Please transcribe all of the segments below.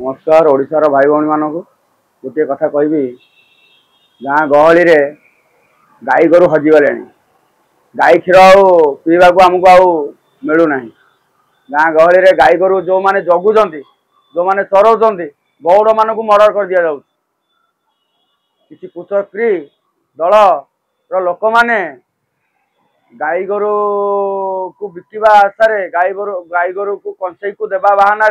नमस्कार ओडिशार भाई भौणी मानक गोटे कथा कहबी गाँ गहली रे गाई गोरु हजिगले गाई क्षीर पीवा को आमको मिलूना गाँ गहली रे गाई गोरु जो मैंने जगुंट जो मैंने चरौं गौड़ मान मर्डर कर दि जाऊ कि कुचक्री दल लोक मैंने गाई गोरु को बिकवा आशार गाई गोरु को कंसई को देवा बाहाना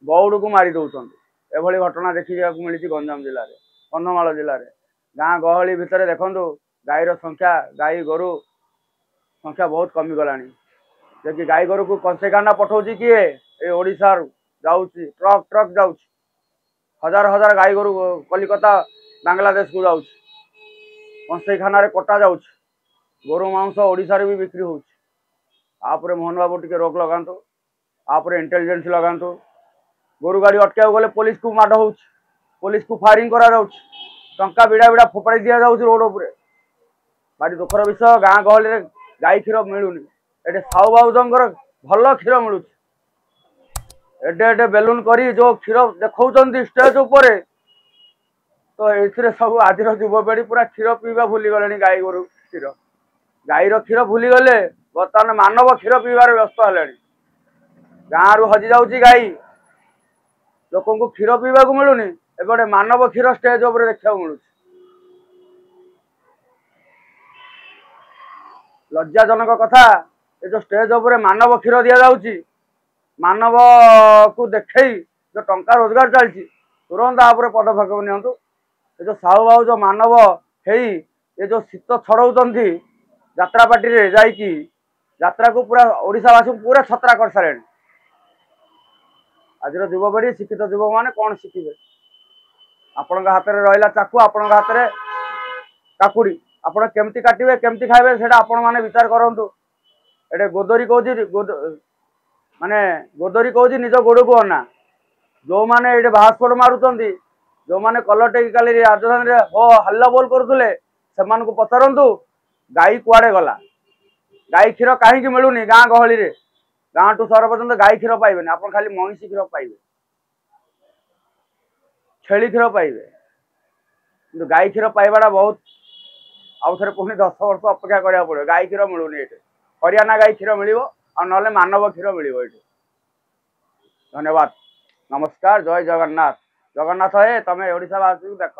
गौड़ को मारी दौरान एभली घटना देखा मिली गंजाम जिले में कंधमाल जिले में गाँ गहली भितर देखु गाईर संख्या गाई गोरु संख्या बहुत कमी गलानी जबकि गाई गोरु को कंसेखाना पठाऊँ किए ये ओडिशा जाऊँगी ट्रक ट्रक जाऊँ हजार हजार गाई गोरु कलिकता बांग्लादेश को जाऊँ कंसेखाना कटा जाऊँ गोरु मांस ओडिशा भी बिक्री होपर मोहन बाबू टी रोक लगातु आपर इंटेलिजेंस लगातु गोरु गाड़ी अटका गले पुलिस को माड़ हो पुलिस को फायरिंग करा टंका बिड़ा बिड़ा फोपाड़ी दि जाऊँ रोड उपर भारी दुखर विषय गाँ गहली गाई क्षीर मिलूनी ये साहू बाबूजर भल क्षीर मिलू एडे एडे बेलून करी जो क्षीर देखा स्टेज उपर तो ये सब आज युवपीढ़ी पूरा क्षीर पीवा भूली गले गाई गोरु क्षीर गाईर क्षीर भूली गले बर्तमान मानव क्षीर पीबार व्यस्त है गाँव रु हजि जाऊँ गाई लोक को क्षीर पीवा को मिलूनी एपटे मानव क्षीर स्टेज उपर देखा मिलू लज्जाजनक कथा ये जो स्टेज उपर मानव क्षीर दि जाऊँगी मानव को देखे जो टंका रोजगार चलती तुरंत आप पदक्षेप नियंतु ये जो साहू बाबू जो मानव है ये जो शीत छड़ाऊँ यात्रा पार्टी रे जाइकी यात्रा को पूरा ओडिशावासी पूरा छत्रा कर सारे आज युवपीढ़ी शिक्षित युवक मैंने कौन शिखे आपण हाथ में रहा चाकू आपण हाथ में काकुड़ी आपण केमती काटे केमती खाइबे से आपण मैंने विचार करूँ ये गोदरी कह माने गोदरी कह निज गोड़ को अना जो मैंने ये भास्पोर्ट मारुंट जो मैंने कलर टेक काली राजधानी हो हल्ला बोल करुले से पचारतु गाई कुआड़े गला गाई क्षीर कहीं मिलूनी गाँ गहली रे गाँ टू सहर पर्यटन गाई क्षीर पाइबे आप खाली महिषी क्षीर पाइबे छेली क्षीर पाइबे कि गाई क्षीर पाइबाटा बहुत आउ थे पुणी 10 वर्ष अपेक्षा करा पड़े गाई क्षीर मिलूनी ये हरियाणा गाई क्षीर मिल ना मानव क्षीर मिल धन्यवाद नमस्कार जय जगन्नाथ जगन्नाथ हे तमें ओडिशा देख।